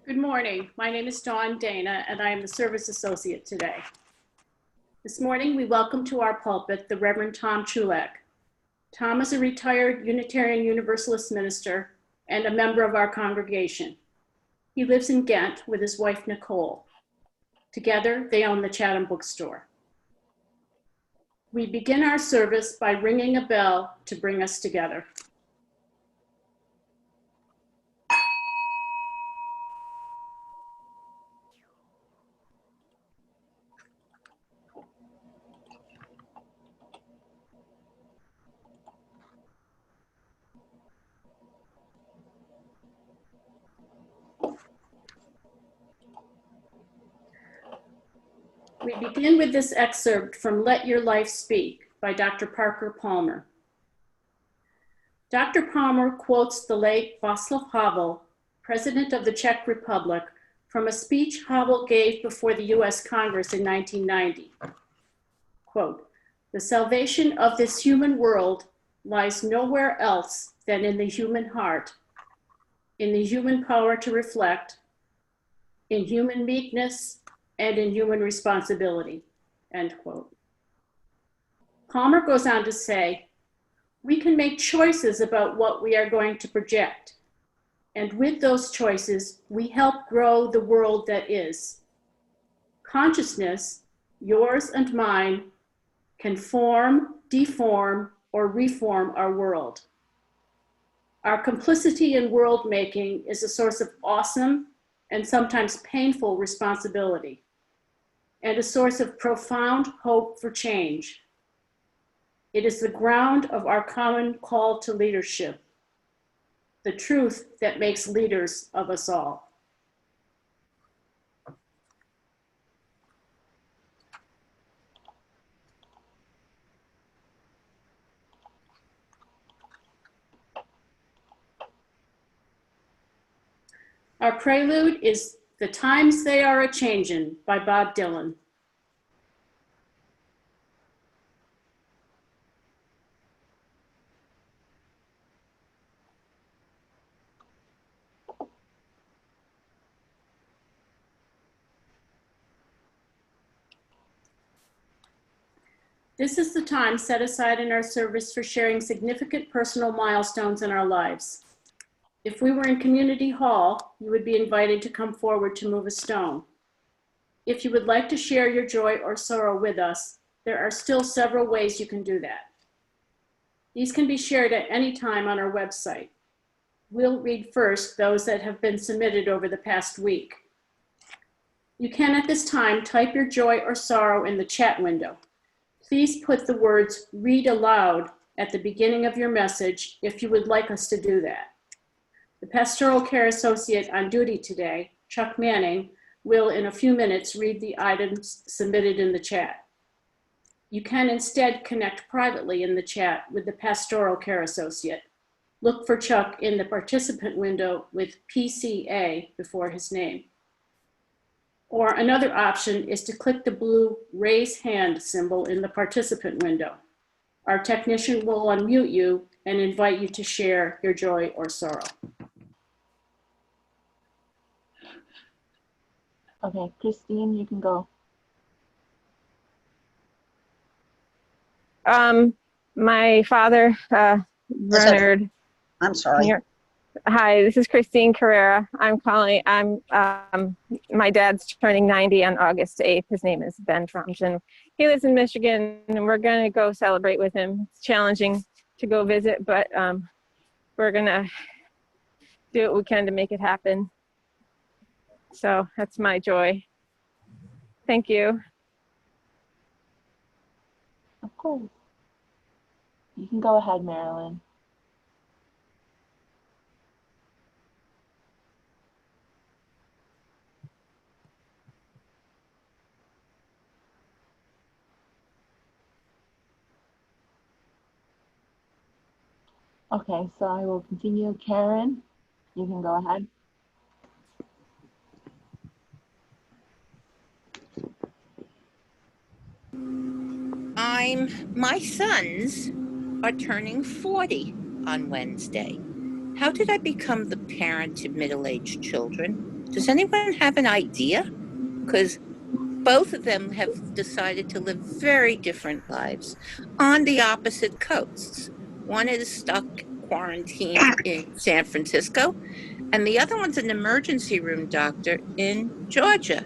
Good morning. My name is Dawn Dana, and I am the Service Associate today. This morning, we welcome to our pulpit the Reverend Tom Chulack. Tom is a retired Unitarian Universalist minister and a member of our congregation. He lives in Ghent with his wife, Nicole. Together, they own the Chatham Bookstore. We begin our service by ringing a bell to bring us together. We begin with this excerpt from Let Your Life Speak by Dr. Parker Palmer. Dr. Palmer quotes the late Václav Havel, President of the Czech Republic, from a speech Havel gave before the US Congress in 1990. Quote, "The salvation of this human world lies nowhere else than in the human heart, in the human power to reflect, in human meekness, and in human responsibility," end quote. Palmer goes on to say, "We can make choices about what we are going to project. And with those choices, we help grow the world that is. Consciousness, yours and mine, can form, deform, or reform our world. Our complicity in world making is a source of awesome and sometimes painful responsibility, and a source of profound hope for change. It is the ground of our common call to leadership, the truth that makes leaders of us all." Our prelude is "The Times They Are A-Changin' by Bob Dylan. This is the time set aside in our service for sharing significant personal milestones in our lives. If we were in Community Hall, you would be invited to come forward to move a stone. If you would like to share your joy or sorrow with us, there are still several ways you can do that. These can be shared at any time on our website. We'll read first those that have been submitted over the past week. You can at this time type your joy or sorrow in the chat window. Please put the words "read aloud" at the beginning of your message if you would like us to do that. The Pastoral Care Associate on duty today, Chuck Manning, will in a few minutes read the items submitted in the chat. You can instead connect privately in the chat with the Pastoral Care Associate. Look for Chuck in the participant window with PCA before his name. Or another option is to click the blue raise hand symbol in the participant window. Our technician will unmute you and invite you to share your joy or sorrow. Okay, Christine, you can go. My father, Bernard. I'm sorry. Hi, this is Christine Carrera. I'm calling. My dad's turning 90 on August 8th. His name is Ben Fromgen. He lives in Michigan, and we're going to go celebrate with him. It's challenging to go visit, but we're going to do what we can to make it happen. So that's my joy. Thank you. Of course. You can go ahead, Marilyn. Okay, so I will continue. Karen, you can go ahead. My sons are turning 40 on Wednesday. How did I become the parent to middle-aged children? Does anyone have an idea? Because both of them have decided to live very different lives on the opposite coasts. One is stuck quarantined in San Francisco, and the other one's an emergency room doctor in Georgia.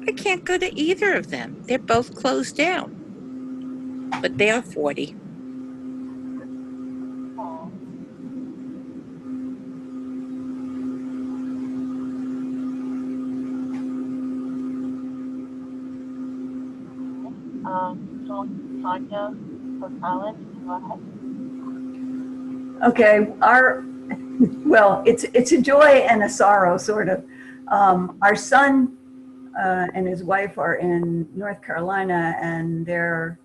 I can't go to either of them. They're both closed down. But they are 40. Tanya or Colin, go ahead. Okay, well, it's a joy and a sorrow, sort of. Our son and his wife are in North Carolina, and they're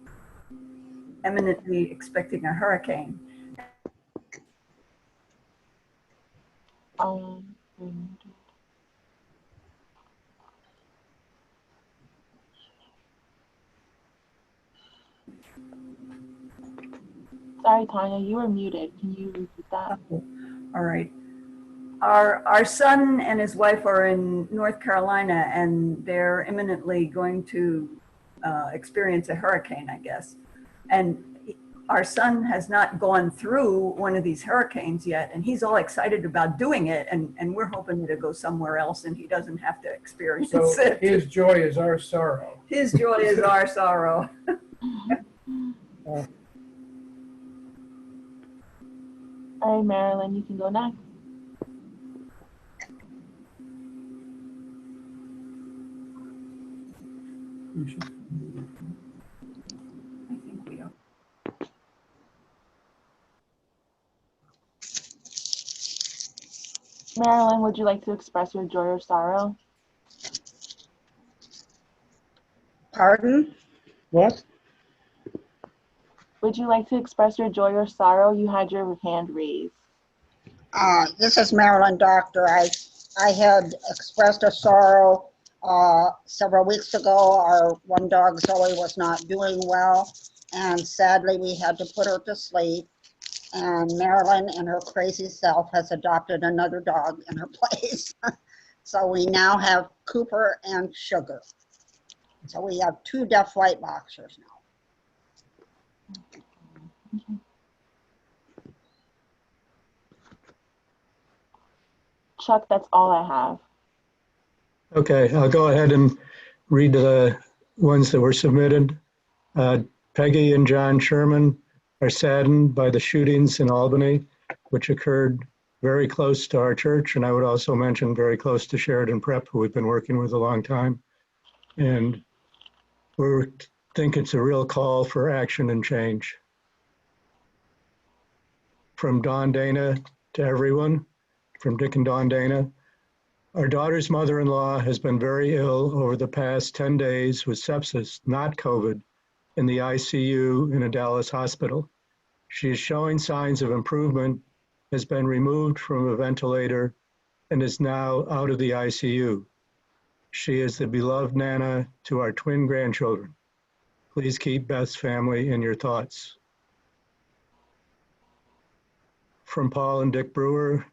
imminently expecting a hurricane. Sorry, Tanya, you were muted. Can you repeat that? All right. Our son and his wife are in North Carolina, and they're imminently going to experience a hurricane, I guess. And our son has not gone through one of these hurricanes yet, and he's all excited about doing it, and we're hoping to go somewhere else and he doesn't have to experience So it. his joy is our sorrow. His joy is our sorrow. All right, Marilyn, you can go next. I think we are. Marilyn, would you like to express your joy or sorrow? Pardon? What? Would you like to express your joy or sorrow? You had your hand raised. This is Marilyn Doctor. I had expressed a sorrow several weeks ago. Our one dog, Zoe, was not doing well, and sadly we had to put her to sleep. And Marilyn, in her crazy self, has adopted another dog in her place. So we now have Cooper and Sugar. So we have 2 deaf white boxers now. Chuck, that's all I have. Okay, I'll go ahead and read the ones that were submitted. Peggy and John Sherman are saddened by the shootings in Albany, which occurred very close to our church, and I would also mention very close to Sheridan Prep, who we've been working with a long time. And we think it's a real call for action and change. From Dawn Dana to everyone, from Dick and Dawn Dana. Our daughter's mother-in-law has been very ill over the past 10 days with sepsis, not COVID, in the ICU in a Dallas hospital. She is showing signs of improvement, has been removed from a ventilator, and is now out of the ICU. She is the beloved Nana to our twin grandchildren. Please keep Beth's family in your thoughts. From Paul and Dick Brewer,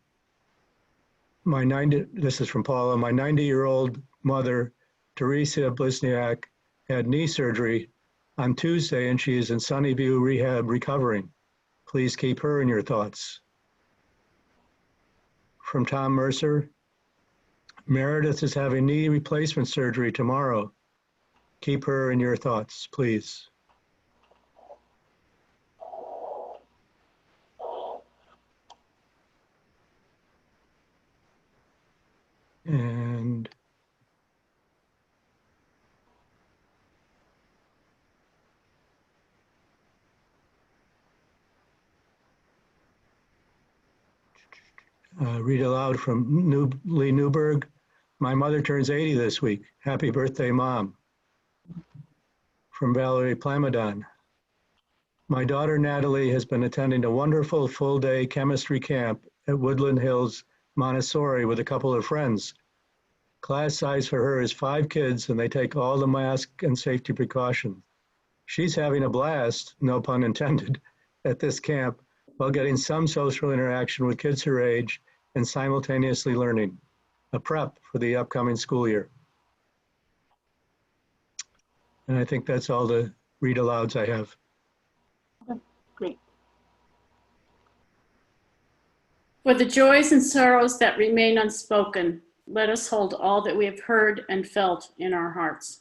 this is from Paula, my 90-year-old mother, Teresa Blisniak, had knee surgery on Tuesday, and she is in Sunnyview Rehab recovering. Please keep her in your thoughts. From Tom Mercer, Meredith is having knee replacement surgery tomorrow. Keep her in your thoughts, please. And read aloud from Lee Newberg. My mother turns 80 this week. Happy birthday, Mom. From Valerie Plamadon. My daughter Natalie has been attending a wonderful full-day chemistry camp at Woodland Hills Montessori with a couple of friends. Class size for her is 5 kids, and they take all the mask and safety precautions. She's having a blast, no pun intended, at this camp while getting some social interaction with kids her age and simultaneously learning. a prep for the upcoming school year. And I think that's all the read alouds I have. Great. For the joys and sorrows that remain unspoken, let us hold all that we have heard and felt in our hearts.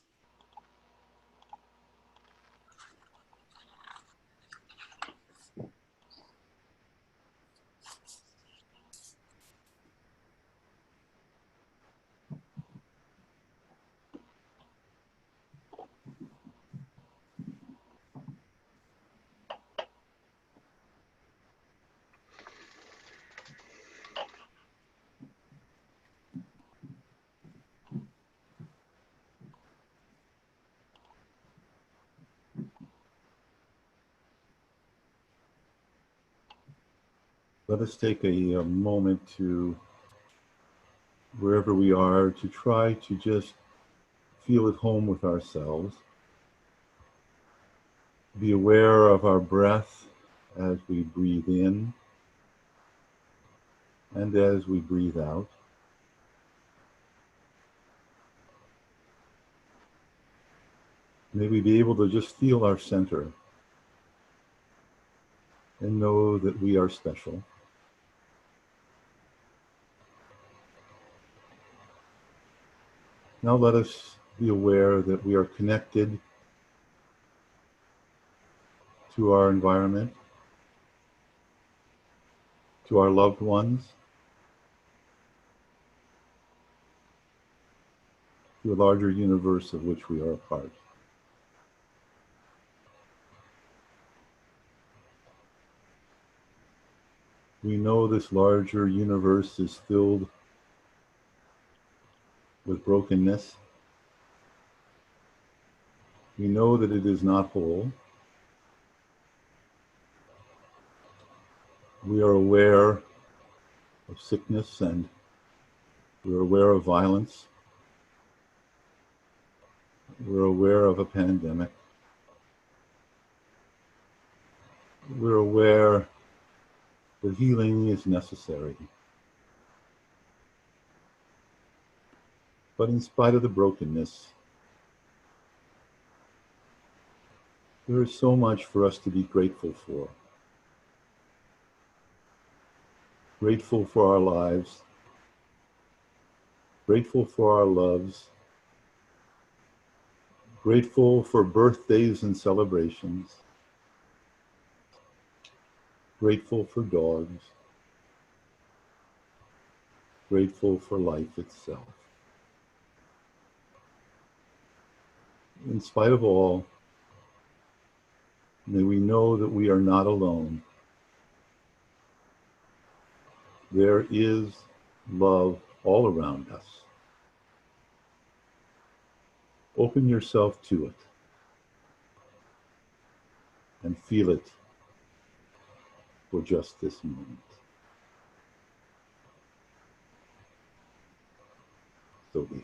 Let us take a moment to, wherever we are, to try to just feel at home with ourselves. Be aware of our breath as we breathe in and as we breathe out. May we be able to just feel our center and know that we are special. Now let us be aware that we are connected to our environment, to our loved ones, to a larger universe of which we are a part. We know this larger universe is filled with brokenness. We know that it is not whole. We are aware of sickness and we're aware of violence. We're aware of a pandemic. We're aware that healing is necessary. But in spite of the brokenness, there is so much for us to be grateful for. Grateful for our lives, grateful for our loves, grateful for birthdays and celebrations, grateful for dogs, grateful for life itself. In spite of all, may we know that we are not alone. There is love all around us. Open yourself to it and feel it for just this moment. So be it.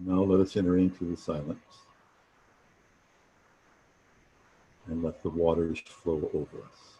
Now let us enter into the silence and let the waters flow over us.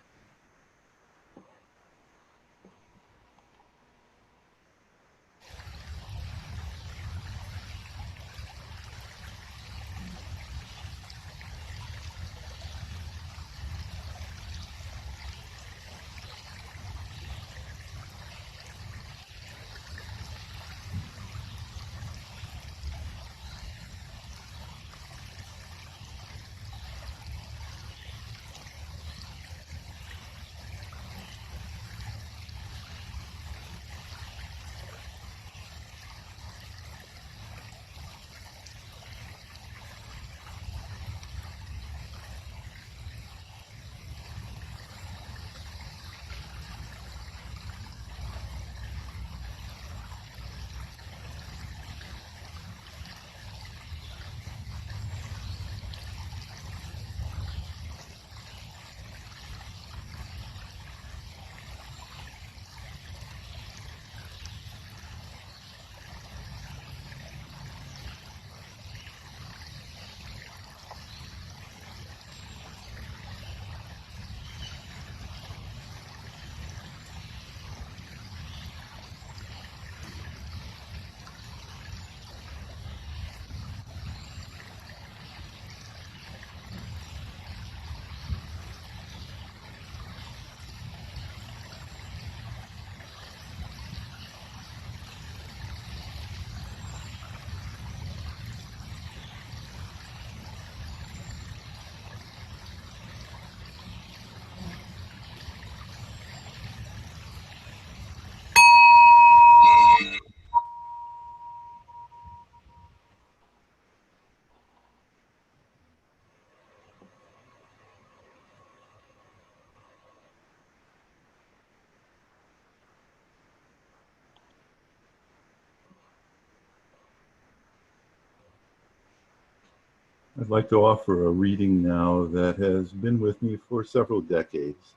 I'd like to offer a reading now that has been with me for several decades,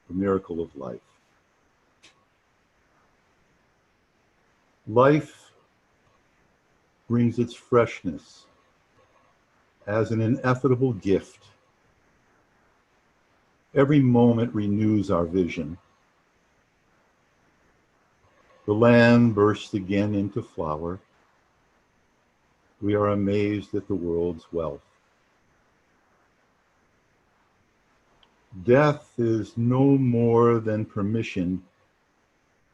The Miracle of Life. Life brings its freshness as an ineffable gift. Every moment renews our vision. The land bursts again into flower. We are amazed at the world's wealth. Death is no more than permission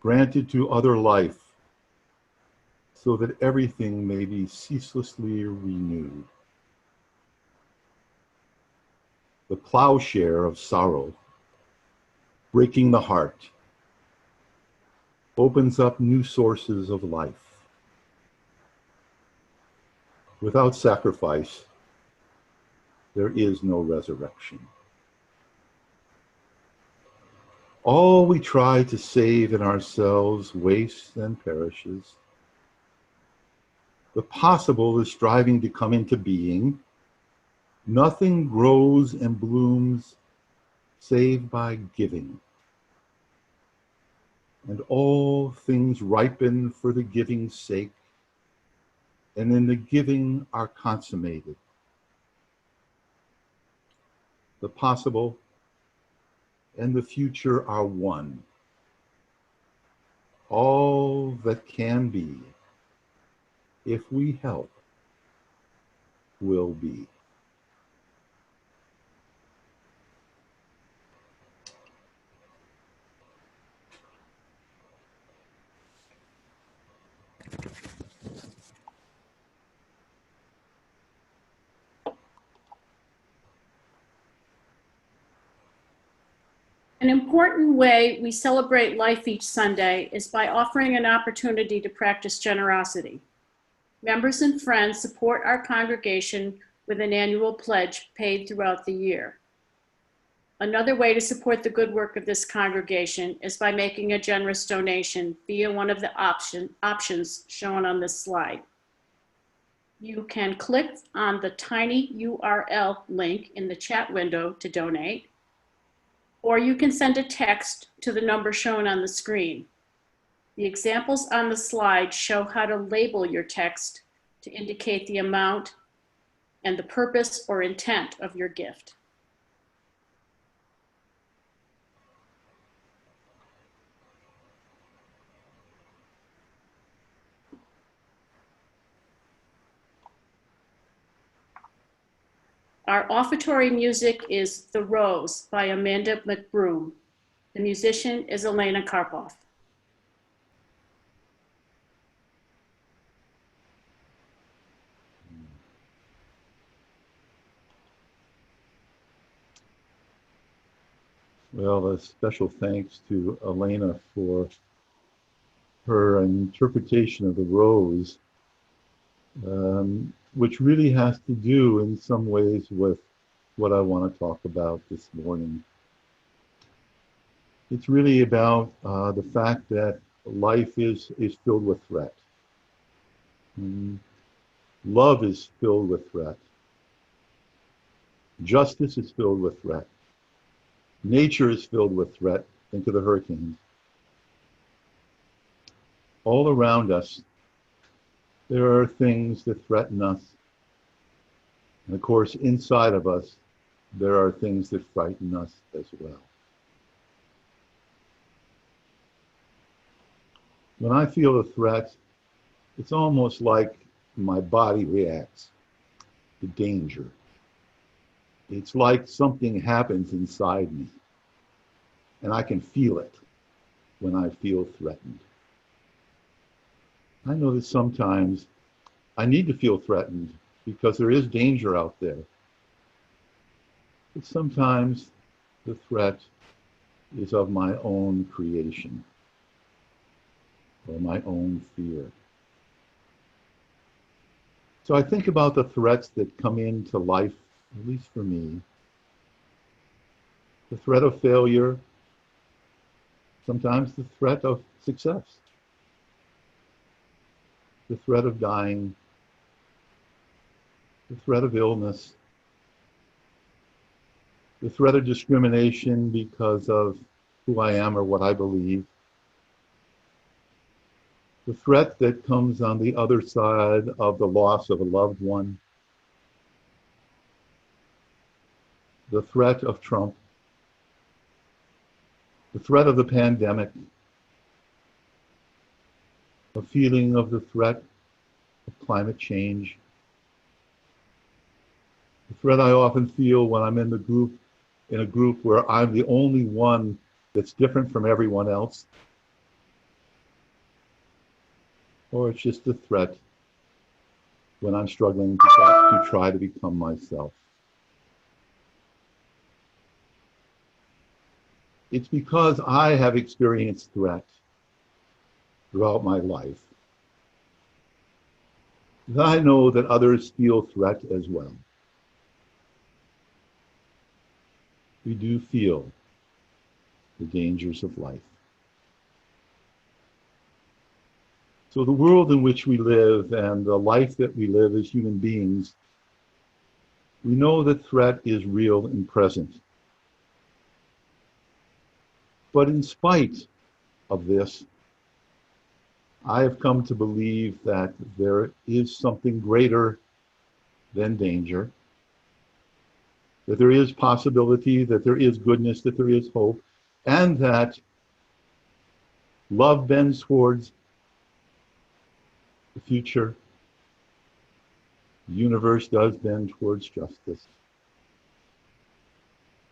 granted to other life so that everything may be ceaselessly renewed. The plowshare of sorrow, breaking the heart, opens up new sources of life. Without sacrifice, there is no resurrection. All we try to save in ourselves wastes and perishes. The possible is striving to come into being. Nothing grows and blooms save by giving. And all things ripen for the giving's sake, and in the giving are consummated. The possible and the future are one. All that can be, if we help, will be. An important way we celebrate life each Sunday is by offering an opportunity to practice generosity. Members and friends support our congregation with an annual pledge paid throughout the year. Another way to support the good work of this congregation is by making a generous donation via one of the options shown on this slide. You can click on the tiny URL link in the chat window to donate, or you can send a text to the number shown on the screen. The examples on the slide show how to label your text to indicate the amount and the purpose or intent of your gift. Our offertory music is The Rose by Amanda McBroom. The musician is Elena Karpoff. Well, a special thanks to Elena for her interpretation of the rose, which really has to do in some ways with what I want to talk about this morning. It's really about the fact that life is filled with threat. Love is filled with threat. Justice is filled with threat. Nature is filled with threat. Think of the hurricanes. All around us, there are things that threaten us. And of course, inside of us, there are things that frighten us as well. When I feel a threat, it's almost like my body reacts to danger. It's like something happens inside me, and I can feel it when I feel threatened. I know that sometimes I need to feel threatened because there is danger out there. But sometimes the threat is of my own creation or my own fear. So I think about the threats that come into life, at least for me. The threat of failure, sometimes the threat of success, the threat of dying, the threat of illness, the threat of discrimination because of who I am or what I believe, the threat that comes on the other side of the loss of a loved one, the threat of Trump, the threat of the pandemic, a feeling of the threat of climate change, the threat I often feel when I'm in a group where I'm the only one that's different from everyone else, or it's just a threat when I'm struggling to try to become myself. It's because I have experienced threat throughout my life that I know that others feel threat as well. We do feel the dangers of life. So the world in which we live and the life that we live as human beings, we know that threat is real and present. But in spite of this, I have come to believe that there is something greater than danger, that there is possibility, that there is goodness, that there is hope, and that love bends towards the future. The universe does bend towards justice.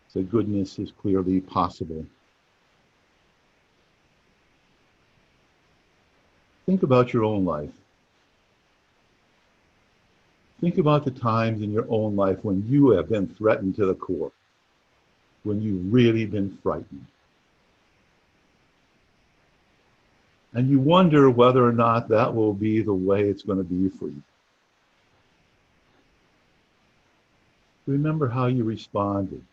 So goodness is clearly possible. Think about your own life. Think about the times in your own life when you have been threatened to the core, when you've really been frightened. And you wonder whether or not that will be the way it's going to be for you. Remember how you responded,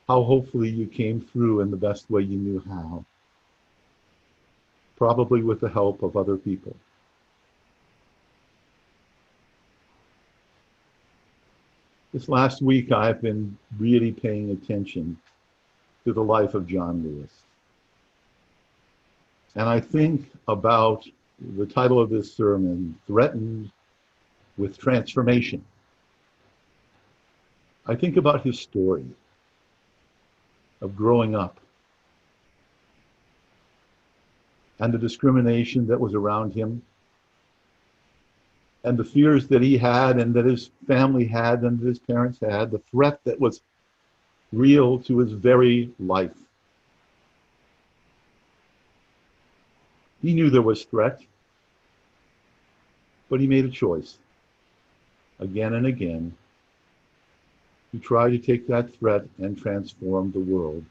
how hopefully you came through in the best way you knew how, probably with the help of other people. This last week, I've been really paying attention to the life of John Lewis. And I think about the title of this sermon, Threatened with Transformation. I think about his story of growing up and the discrimination that was around him and the fears that he had and that his family had and that his parents had, the threat that was real to his very life. He knew there was threat, but he made a choice again and again to try to take that threat and transform the world,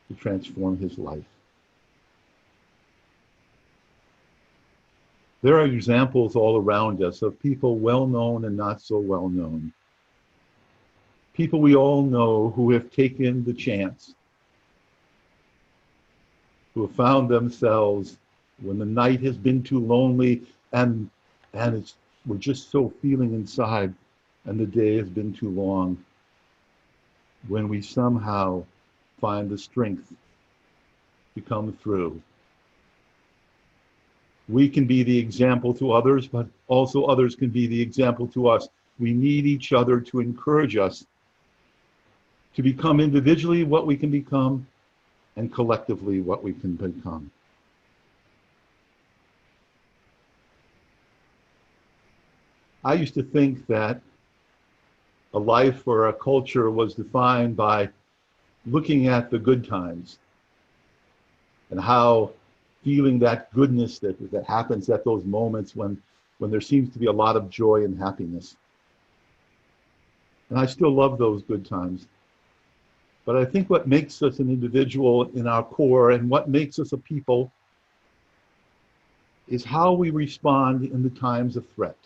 to transform his life. There are examples all around us of people well known and not so well known. People we all know who have taken the chance, who have found themselves when the night has been too lonely and we're just so feeling inside and the day has been too long, when we somehow find the strength to come through. We can be the example to others, but also others can be the example to us. We need each other to encourage us to become individually what we can become and collectively what we can become. I used to think that a life or a culture was defined by looking at the good times and how feeling that goodness that happens at those moments when there seems to be a lot of joy and happiness. And I still love those good times. But I think what makes us an individual in our core and what makes us a people is how we respond in the times of threat.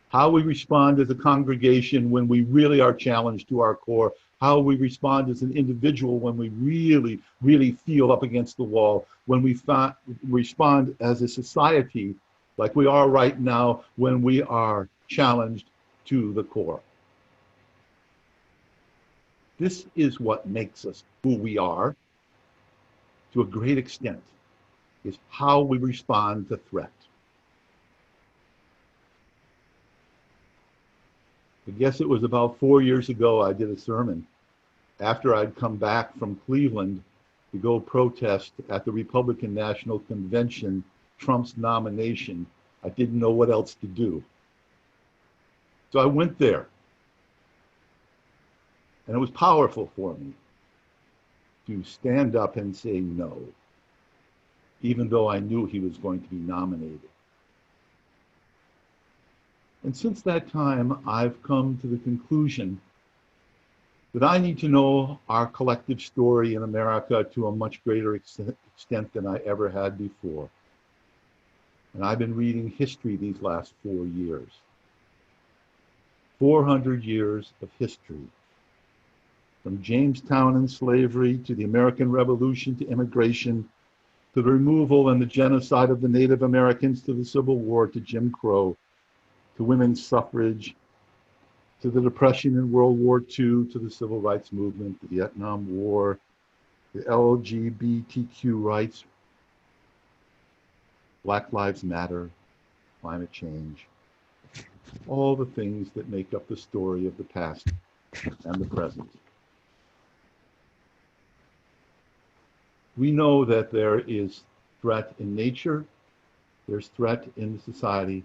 How we respond as a congregation when we really are challenged to our core. How we respond as an individual when we really, really feel up against the wall. When we respond as a society like we are right now when we are challenged to the core. This is what makes us who we are to a great extent, is how we respond to threat. I guess it was about 4 years ago I did a sermon after I'd come back from Cleveland to go protest at the Republican National Convention Trump's nomination. I didn't know what else to do. So I went there. And it was powerful for me to stand up and say no, even though I knew he was going to be nominated. And since that time, I've come to the conclusion that I need to know our collective story in America to a much greater extent than I ever had before. And I've been reading history these last 4 years. 400 years of history. From Jamestown and slavery to the American Revolution to immigration, to the removal and the genocide of the Native Americans, to the Civil War, to Jim Crow, to women's suffrage, to the Depression in World War II, to the Civil Rights Movement, the Vietnam War, the LGBTQ rights, Black Lives Matter, climate change, all the things that make up the story of the past and the present. We know that there is threat in nature, there's threat in society,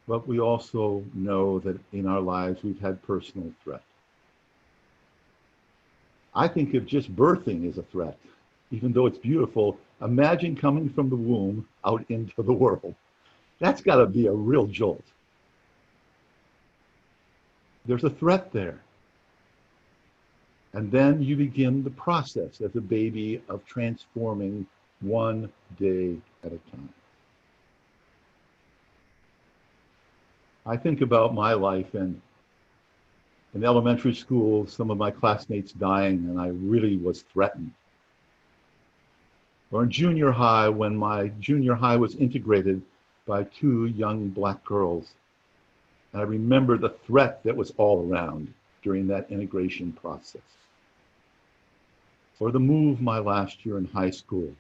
but we also know that in our lives we've had personal threat. I think of just birthing as a threat. Even though it's beautiful, imagine coming from the womb out into the world. That's got to be a real jolt. There's a threat there. And then you begin the process as a baby of transforming one day at a time. I think about my life and in elementary school, some of my classmates dying, and I really was threatened. Or in junior high, when my junior high was integrated by 2 young Black girls. And I remember the threat that was all around during that integration process. Or the move my last year in high school.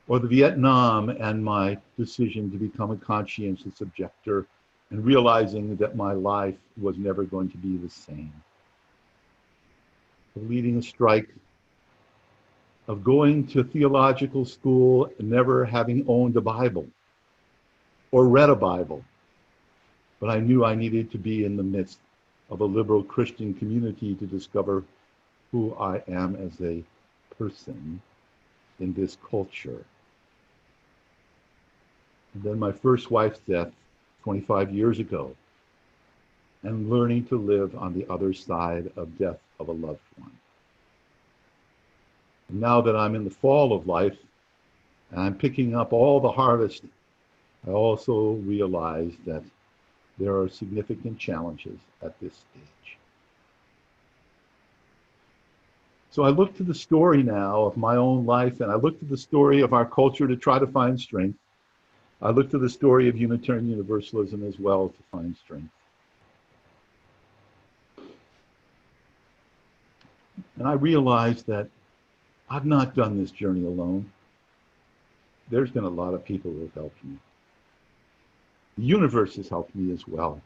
Or the Vietnam and my decision to become a conscientious objector and realizing that my life was never going to be the same. Of leading a strike, of going to theological school and never having owned a Bible or read a Bible. But I knew I needed to be in the midst of a liberal Christian community to discover who I am as a person in this culture. And then my first wife's death 25 years ago, and learning to live on the other side of death of a loved one. And now that I'm in the fall of life, and I'm picking up all the harvest, I also realize that there are significant challenges at this stage. So I look to the story now of my own life, and I look to the story of our culture to try to find strength. I look to the story of Unitarian Universalism as well to find strength. And I realize that I've not done this journey alone. There's been a lot of people who have helped me. The universe has helped me as well.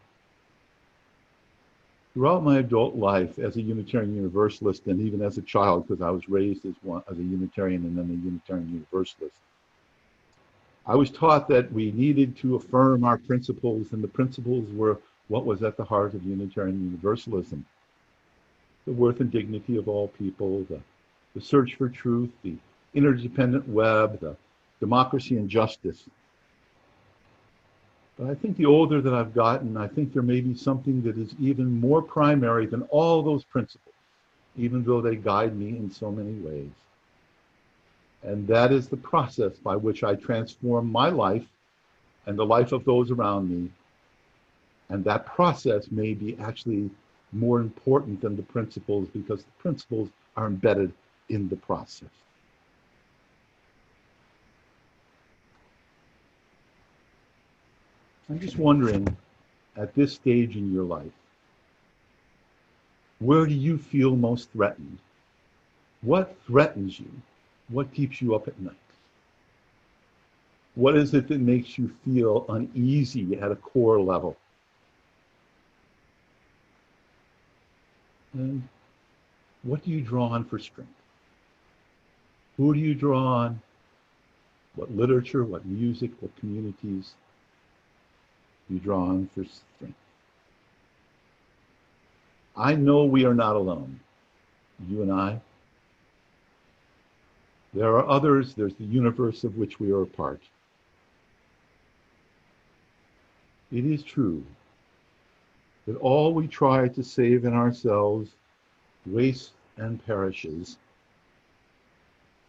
Throughout my adult life as a Unitarian Universalist, and even as a child, because I was raised as a Unitarian and then a Unitarian Universalist, I was taught that we needed to affirm our principles, and the principles were what was at the heart of Unitarian Universalism. The worth and dignity of all people, the search for truth, the interdependent web, the democracy and justice. But I think the older that I've gotten, I think there may be something that is even more primary than all those principles, even though they guide me in so many ways. And that is the process by which I transform my life and the life of those around me. And that process may be actually more important than the principles, because the principles are embedded in the process. I'm just wondering, at this stage in your life, where do you feel most threatened? What threatens you? What keeps you up at night? What is it that makes you feel uneasy at a core level? And what do you draw on for strength? Who do you draw on? What literature, what music, what communities do you draw on for strength? I know we are not alone, you and I. There are others, there's the universe of which we are a part. It is true that all we try to save in ourselves wastes and perishes,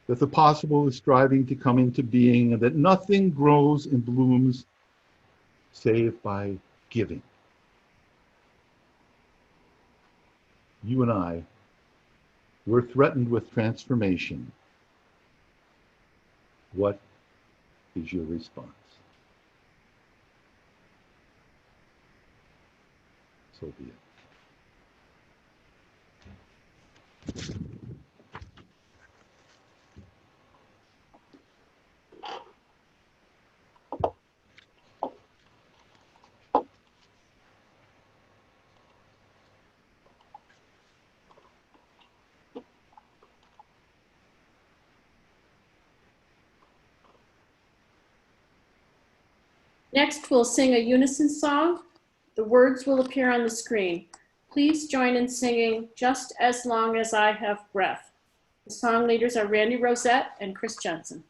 that the possible is striving to come into being, and that nothing grows and blooms save by giving. You and I, we're threatened with transformation. What is your response? So be it. Next, we'll sing a unison song. The words will appear on the screen. Please join in singing Just As Long As I Have Breath. The song leaders are Randy Rosette and Chris Johnson.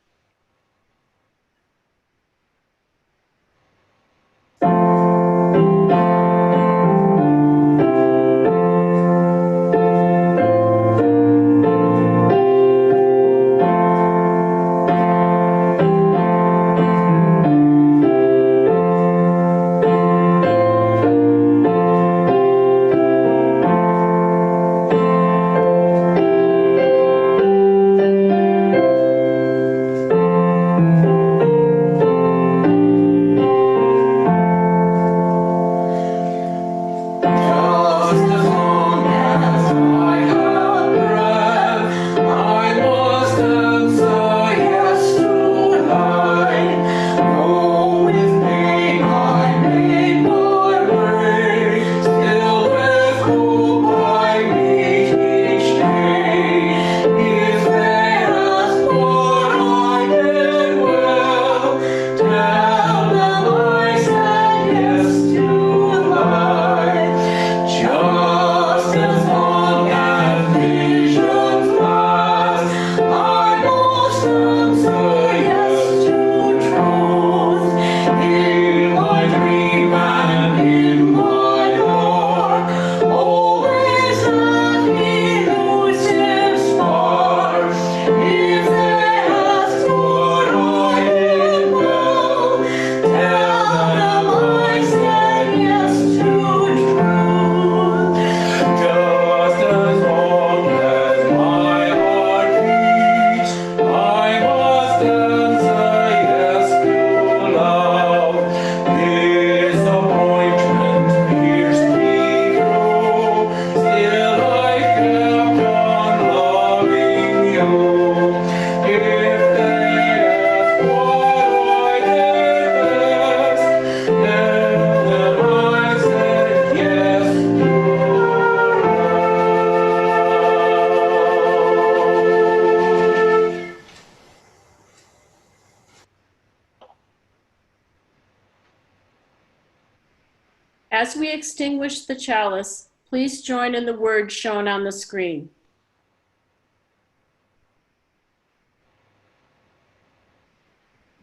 As we extinguish the chalice, please join in the words shown on the screen.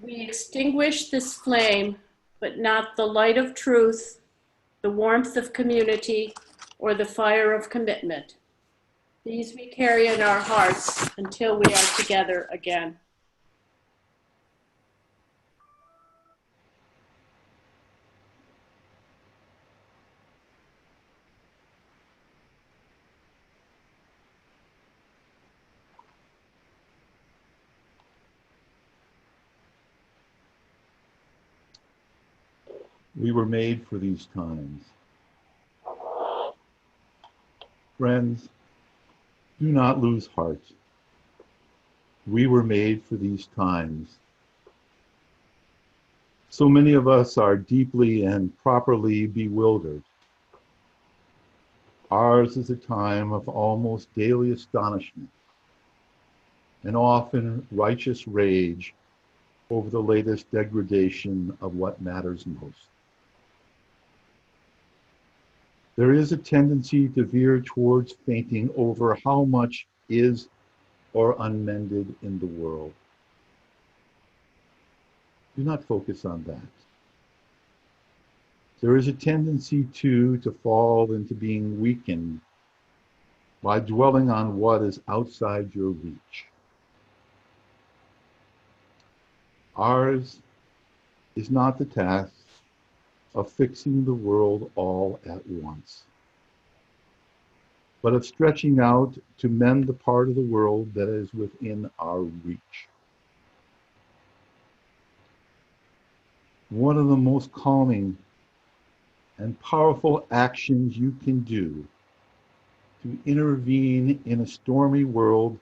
We extinguish this flame, but not the light of truth, the warmth of community, or the fire of commitment. These we carry in our hearts until we are together again. We were made for these times. Friends, do not lose heart. We were made for these times. So many of us are deeply and properly bewildered. Ours is a time of almost daily astonishment and often righteous rage over the latest degradation of what matters most. There is a tendency to veer towards fainting over how much is or unmended in the world. Do not focus on that. There is a tendency too to fall into being weakened by dwelling on what is outside your reach. Ours is not the task of fixing the world all at once, but of stretching out to mend the part of the world that is within our reach. One of the most calming and powerful actions you can do to intervene in a stormy world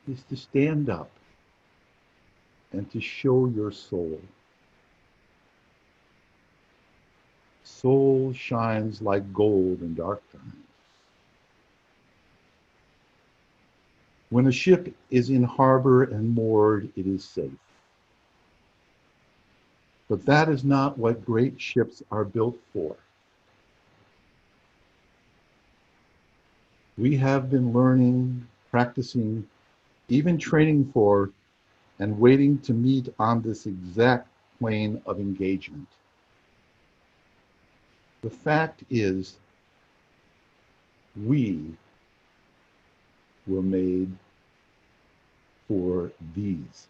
is to stand up and to show your soul. Soul shines like gold in dark times. When a ship is in harbor and moored, it is safe. But that is not what great ships are built for. We have been learning, practicing, even training for, and waiting to meet on this exact plane of engagement. The fact is, we were made for these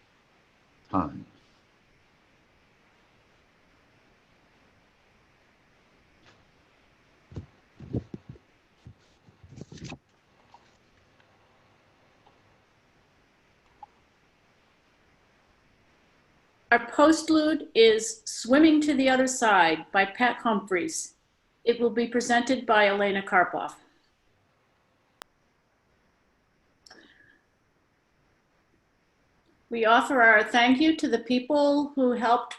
times. Our postlude is Swimming to the Other Side by Pat Humphreys. It will be presented by Elena Karpov. We offer our thank you to the people who helped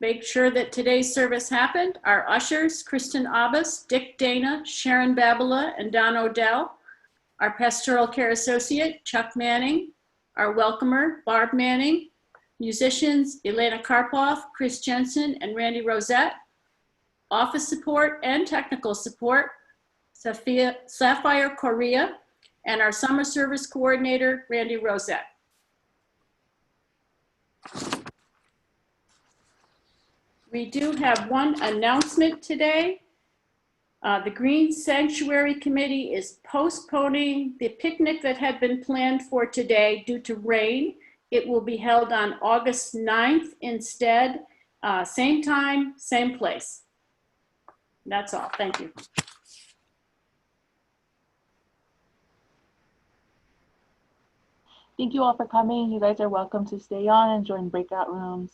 make sure that today's service happened. Our ushers, Kristen Abbas, Dick Dana, Sharon Babila, and Don Odell. Our pastoral care associate, Chuck Manning. Our welcomer, Barb Manning. Musicians, Elena Karpov, Chris Jensen, and Randy Rosette. Office support and technical support, Sapphire Correa, and our summer service coordinator, Randy Rosette. We do have one announcement today. The Green Sanctuary Committee is postponing the picnic that had been planned for today due to rain. It will be held on August 9th instead. Same time, same place. That's all. Thank you. Thank you all for coming. You guys are welcome to stay on and join breakout rooms.